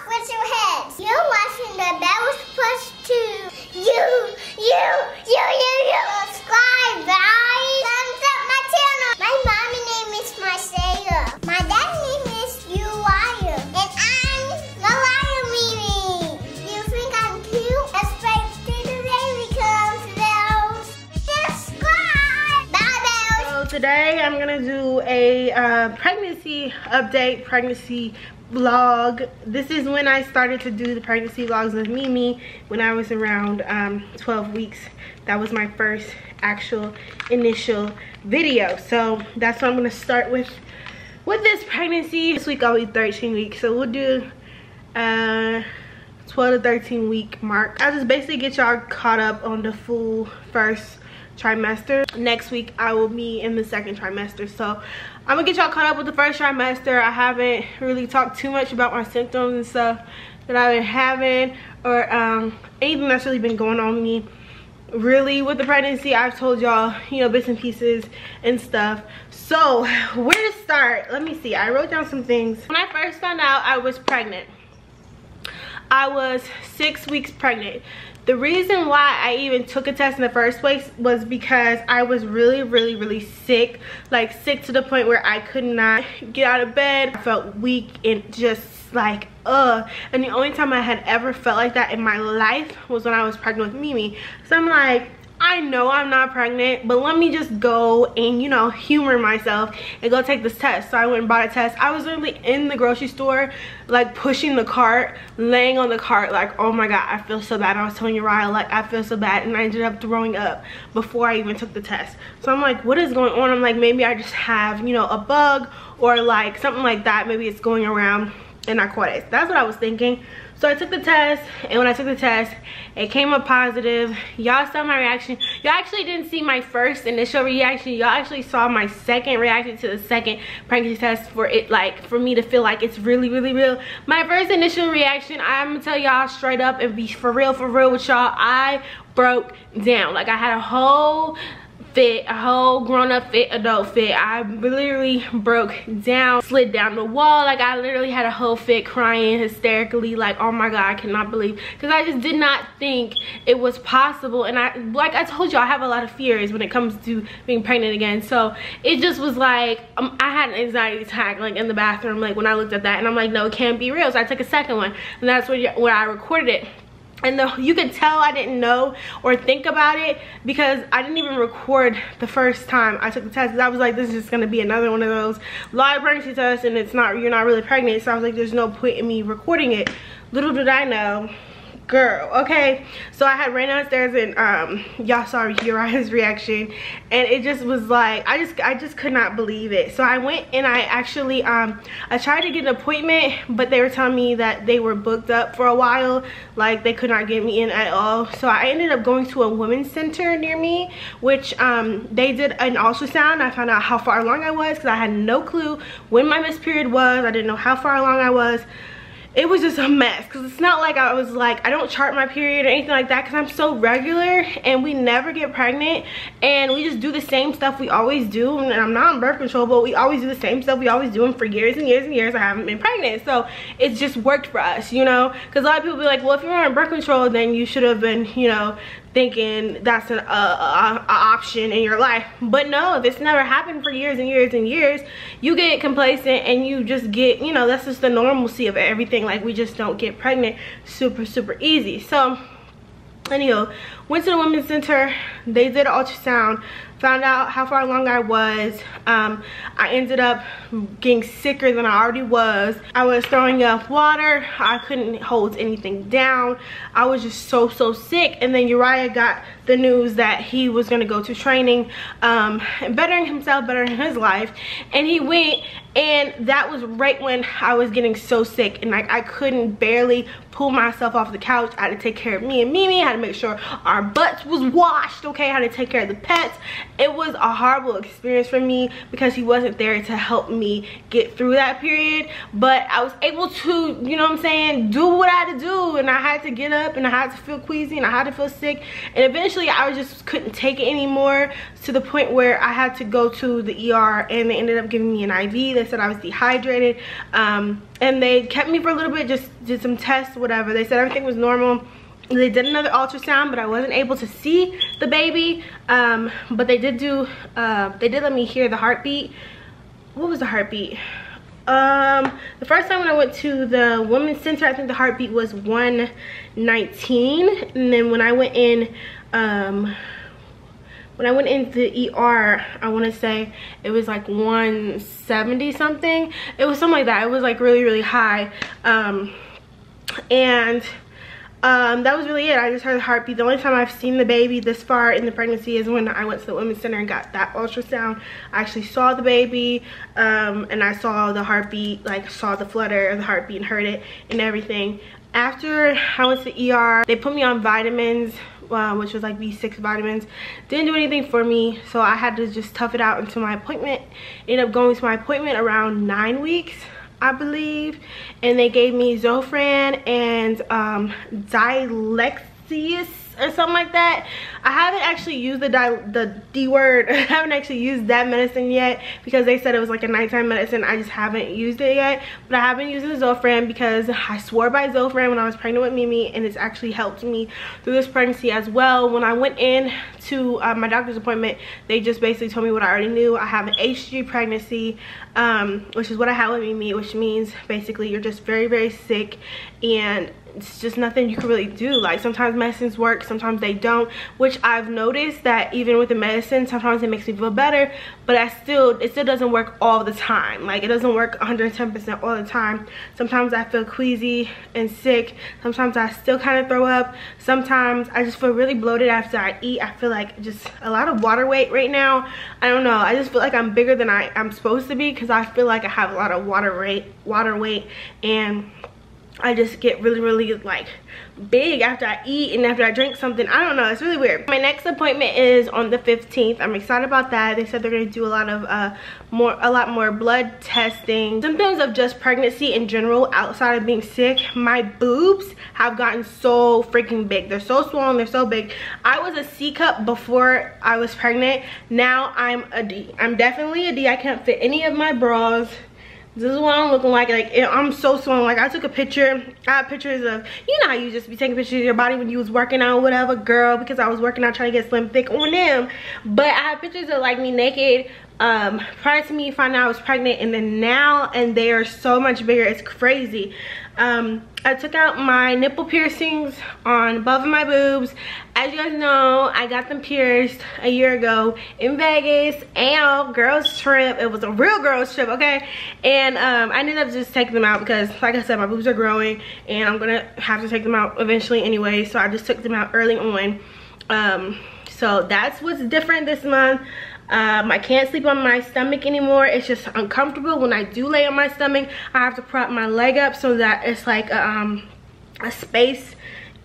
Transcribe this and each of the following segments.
off with your heads. You're watching the Bells Push 2. You. Subscribe, guys. Thumbs up my channel. My mommy name is Marcella. My dad's name is Uriah. And I'm Mariah Mimi. You think I'm cute? Subscribe to the daily comes bells. Subscribe. Bye, bells. So today I'm gonna do a pregnancy update, pregnancy vlog. This is when I started to do the pregnancy vlogs with Mimi when I was around 12 weeks. That was my first actual initial video. So that's what I'm gonna start with this pregnancy. This week I'll be 13 weeks. So we'll do 12 to 13 week mark. I'll just basically get y'all caught up on the full first trimester. Next week I will be in the second trimester, so I'm gonna get y'all caught up with the first trimester. I haven't really talked too much about my symptoms and stuff that I've been having, or anything that's really been going on with me really with the pregnancy. I've told y'all, you know, bits and pieces and stuff. So where to start? Let me see. I wrote down some things. When I first found out I was pregnant, I was 6 weeks pregnant. The reason why I even took a test in the first place was because I was really sick. Like sick to the point where I could not get out of bed. I felt weak and just like and the only time I had ever felt like that in my life was when I was pregnant with Mimi. So I'm like, I know I'm not pregnant, but let me just go and, you know, humor myself and go take this test. So I went and bought a test. I was literally in the grocery store, like pushing the cart, laying on the cart, like, oh my God, I feel so bad. I was telling Uriah, like, I feel so bad, and I ended up throwing up before I even took the test. So I'm like, what is going on? I'm like, maybe I just have, you know, a bug or like something like that. Maybe it's going around and I caught it. That's what I was thinking. So I took the test, and when I took the test, it came up positive. Y'all saw my reaction. Y'all actually didn't see my first initial reaction. Y'all actually saw my second reaction to the second pregnancy test, for it, like, for me to feel like it's really real. My first initial reaction, I'm gonna tell y'all straight up and be for real with y'all, I broke down. Like, I had a whole fit, a whole grown-up fit, adult fit. I literally broke down, slid down the wall. Like, I literally had a whole fit, crying hysterically, like, oh my God, I cannot believe, because I just did not think it was possible. And I, like I told you, I have a lot of fears when it comes to being pregnant again. So it just was like, I had an anxiety attack, like, in the bathroom, like, when I looked at that, and I'm like, no, it can't be real. So I took a second one, and that's where I recorded it. And you could tell I didn't know or think about it, because I didn't even record the first time I took the test, because I was like, this is just gonna be another one of those live pregnancy tests, and it's not, you're not really pregnant. So I was like, there's no point in me recording it. Little did I know, girl. Okay, so I had ran downstairs, and y'all saw Uriah's reaction, and it just was like, I just could not believe it. So I went and I actually I tried to get an appointment, but they were telling me that they were booked up for a while, like they could not get me in at all. So I ended up going to a women's center near me, which they did an ultrasound. I found out how far along I was, because I had no clue when my missed period was. I didn't know how far along I was. It was just a mess, because it's not like I was like, I don't chart my period or anything like that, because I'm so regular and we never get pregnant, and we just do the same stuff we always do. And I'm not on birth control, but we always do the same stuff we always do, and for years and years I haven't been pregnant. So it's just worked for us, you know, because a lot of people be like, well, if you're on birth control, then you should have been, you know, thinking that's an option in your life. But no, this never happened for years and years. You get complacent and you just get, you know, that's just the normalcy of everything. Like, we just don't get pregnant super easy. So anyhow, went to the women's center. They did an ultrasound, found out how far along I was. I ended up getting sicker than I already was. I was throwing up water. I couldn't hold anything down. I was just so sick. And then Uriah got the news that he was gonna go to training, bettering himself, bettering his life. And he went, and that was right when I was getting so sick, and like I couldn't barely pull myself off the couch. I had to take care of me and Mimi. I had to make sure our butts was washed, okay? I had to take care of the pets, it was a horrible experience for me because he wasn't there to help me get through that period. But I was able to, you know what I'm saying, do what I had to do, and I had to get up and I had to feel queasy and I had to feel sick, and eventually I just couldn't take it anymore, to the point where I had to go to the ER, and they ended up giving me an IV. They said I was dehydrated, and they kept me for a little bit, just did some tests, whatever. They said everything was normal. They did another ultrasound, but I wasn't able to see the baby, but they did let me hear the heartbeat. What was the heartbeat? The first time when I went to the women's center, I think the heartbeat was 119, and then when I went in the ER, I want to say it was like 170 something. It was something like that. It was like really, really high, and that was really it. I just heard the heartbeat. The only time I've seen the baby this far in the pregnancy is when I went to the women's center and got that ultrasound. I actually saw the baby, and I saw the heartbeat, like saw the flutter of the heartbeat and heard it and everything. After I went to the ER, they put me on vitamins, which was like B6 vitamins. Didn't do anything for me, so I had to just tough it out until my appointment. Ended up going to my appointment around 9 weeks, I believe, and they gave me Zofran and Dilexius or something like that. I haven't actually used the D word. I haven't actually used that medicine yet because they said it was like a nighttime medicine. I just haven't used it yet, but I have been using Zofran because I swore by Zofran when I was pregnant with Mimi, and it's actually helped me through this pregnancy as well. When I went in to my doctor's appointment, they just basically told me what I already knew. I have an HG pregnancy, which is what I had with Mimi, which means basically you're just very, very sick, and it's just nothing you can really do. Like sometimes medicines work, sometimes they don't, which I've noticed that even with the medicine, sometimes it makes me feel better, but it still doesn't work all the time. Like it doesn't work 110% all the time. Sometimes I feel queasy and sick. Sometimes I still kind of throw up. Sometimes I just feel really bloated after I eat. I feel like just a lot of water weight right now. I don't know. I just feel like I'm bigger than I'm supposed to be because I feel like I have a lot of water weight, and I just get really, really like big after I eat and after I drink something. I don't know, it's really weird. My next appointment is on the 15th. I'm excited about that. They said they're going to do a lot more blood testing. Symptoms of just pregnancy in general outside of being sick. My boobs have gotten so freaking big. They're so swollen, they're so big. I was a C cup before I was pregnant. Now I'm a D. I'm definitely a D. I can't fit any of my bras. This is what I'm looking like. I'm so swollen. Like I took a picture. I have pictures of, you know how you just be taking pictures of your body when you was working out or whatever, girl, because I was working out trying to get slim thick on them. But I have pictures of like me naked prior to me finding out I was pregnant, and then now, and they are so much bigger. It's crazy. I took out my nipple piercings on both of my boobs. As you guys know, I got them pierced a year ago in Vegas, and girls trip. It was a real girls trip, okay? And I ended up just taking them out because, like I said, my boobs are growing and I'm gonna have to take them out eventually anyway, so I just took them out early on. So that's what's different this month. I can't sleep on my stomach anymore. It's just uncomfortable. When I do lay on my stomach, I have to prop my leg up so that it's like a space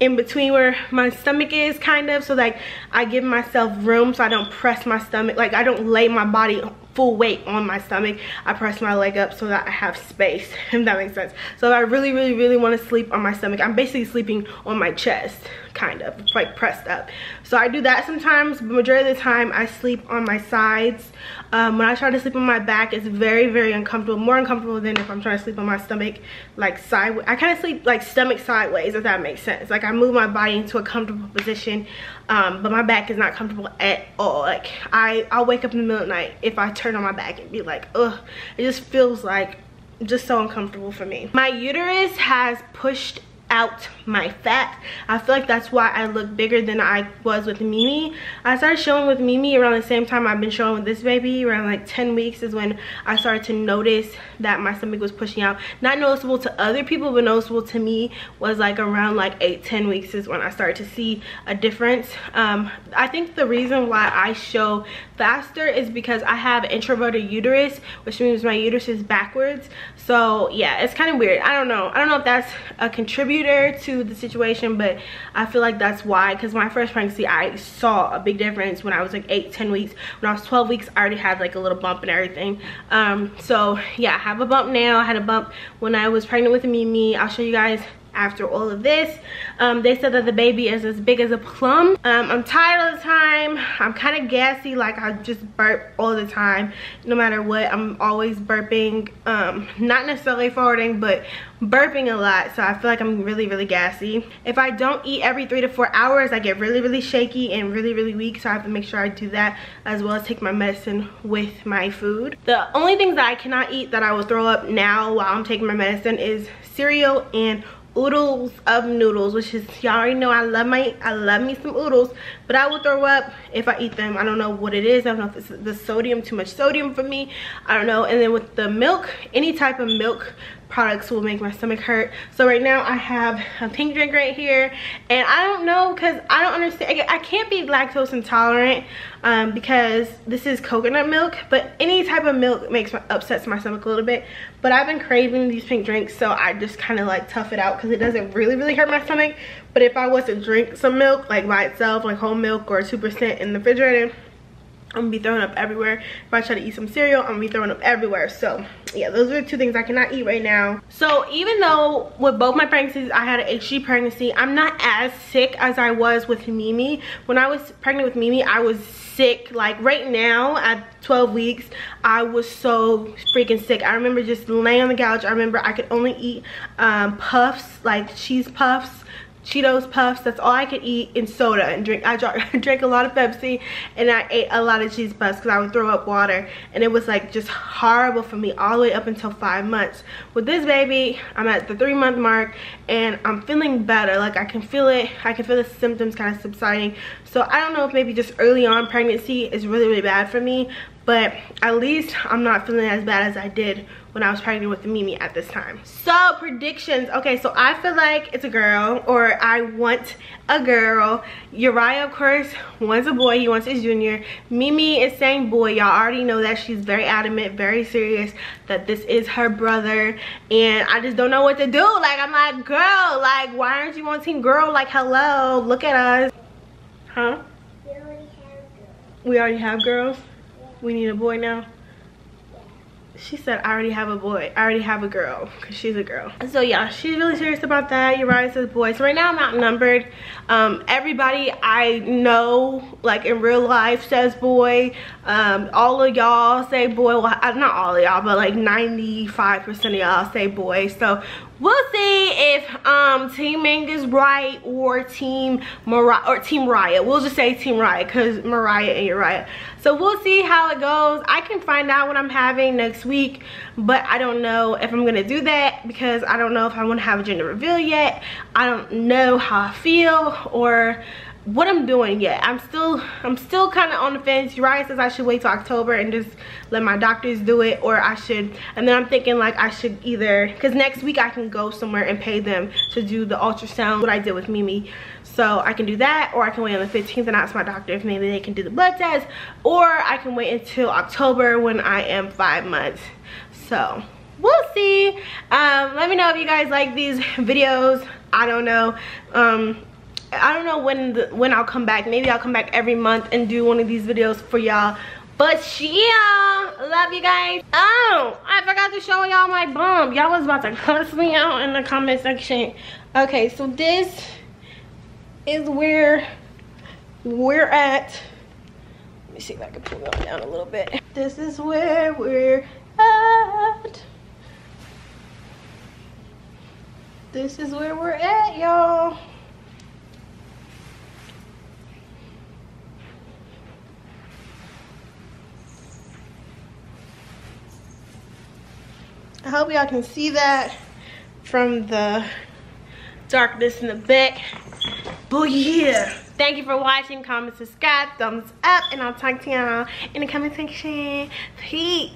in between where my stomach is, kind of, so like I give myself room so I don't press my stomach. Like I don't lay my body full weight on my stomach. I press my leg up so that I have space, if that makes sense. So if I really, really, really want to sleep on my stomach, I'm basically sleeping on my chest, kind of. It's like pressed up. So I do that sometimes, but majority of the time I sleep on my sides. When I try to sleep on my back, it's very, very uncomfortable. More uncomfortable than if I'm trying to sleep on my stomach, like sideways. I kind of sleep like stomach sideways, if that makes sense. Like I move my body into a comfortable position, but my back is not comfortable at all. Like I'll wake up in the middle of the night if I turn on my back and be like, ugh. It just feels like just so uncomfortable for me. My uterus has pushed out my fat. I feel like that's why I look bigger than I was with Mimi. I started showing with Mimi around the same time I've been showing with this baby. Around like 10 weeks is when I started to notice that my stomach was pushing out. Not noticeable to other people, but noticeable to me was like around like 8-10 weeks is when I started to see a difference. I think the reason why I show faster is because I have introverted uterus, which means my uterus is backwards. So yeah, it's kind of weird. I don't know if that's a contributor later to the situation, but I feel like that's why, because my first pregnancy I saw a big difference when I was like 8-10 weeks. When I was 12 weeks I already had like a little bump and everything. So yeah, I have a bump now. I had a bump when I was pregnant with Mimi. I'll show you guys after all of this. They said that the baby is as big as a plum. I'm tired all the time. I'm kind of gassy, like I just burp all the time. No matter what, I'm always burping. Not necessarily farting, but burping a lot. So I feel like I'm really gassy. If I don't eat every 3 to 4 hours, I get really shaky and really weak. So I have to make sure I do that, as well as take my medicine with my food. The only things that I cannot eat that I will throw up now while I'm taking my medicine is cereal and oodles of noodles, which is, y'all already know I love me some oodles, but I will throw up if I eat them. I don't know what it is. I don't know if it's the sodium, too much sodium for me, I don't know. And then with the milk, any type of milk products will make my stomach hurt. So right now I have a pink drink right here, and I don't know, because I don't understand. I can't be lactose intolerant because this is coconut milk, but any type of milk upsets my stomach a little bit. But I've been craving these pink drinks, so I just kind of like tough it out because it doesn't really hurt my stomach. But if I was to drink some milk like by itself, like whole milk or 2% in the refrigerator, I'm gonna be throwing up everywhere. If I try to eat some cereal, I'm gonna be throwing up everywhere. So yeah, those are the 2 things I cannot eat right now. So even though with both my pregnancies I had an HG pregnancy, I'm not as sick as I was with Mimi. When I was pregnant with Mimi, I was sick. Like right now at 12 weeks, I was so freaking sick. I remember just laying on the couch. I remember I could only eat puffs, like cheese puffs, Cheetos puffs. That's all I could eat, in soda and drink. I drank a lot of Pepsi, and I ate a lot of cheese puffs because I would throw up water, and it was like just horrible for me all the way up until 5 months. With this baby, I'm at the 3-month mark, and I'm feeling better. Like I can feel it. I can feel the symptoms kind of subsiding. So I don't know if maybe just early on pregnancy is really bad for me, but at least I'm not feeling as bad as I did when I was pregnant with Mimi at this time. So predictions. Okay, so I feel like it's a girl, or I want a girl. Uriah, of course, wants a boy. He wants his junior. Mimi is saying boy. Y'all already know that. She's very adamant, very serious that this is her brother, and I just don't know what to do. Like, I'm like, girl, like, why aren't you on team girl? Like, hello, look at us. Huh? We already have girls? We need a boy now? She said, I already have a boy. I already have a girl, because she's a girl. So yeah, she's really serious about that. Uriah says boy. So right now I'm outnumbered. Everybody I know, like in real life, says boy. All of y'all say boy. Well, not all of y'all, but like 95% of y'all say boy. So we'll see if Team Ming is right, or Team Raya. We'll just say Team Raya, because Mariah and Uriah. So we'll see how it goes. I can find out what I'm having next week, but I don't know if I'm gonna do that, because I don't know if I want to have a gender reveal yet. I don't know how I feel or what I'm doing yet. I'm still kind of on the fence. Uriah says I should wait till October and just let my doctors do it, or I should, and then I'm thinking like I should either, because next week I can go somewhere and pay them to do the ultrasound, what I did with Mimi. So I can do that, or I can wait on the 15th and ask my doctor if maybe they can do the blood test, or I can wait until October when I am 5 months. So we'll see. Let me know if you guys like these videos. I don't know. I don't know when I'll come back. Maybe I'll come back every month and do one of these videos for y'all. But yeah, love you guys. Oh, I forgot to show y'all my bump. Y'all was about to cuss me out in the comment section. Okay, so this is where we're at. Let me see if I can pull it down a little bit. This is where we're at. This is where we're at, y'all. I hope y'all can see that from the darkness in the back. But yeah, thank you for watching. Comment, subscribe, thumbs up, and I'll talk to y'all in the comment section. Peace.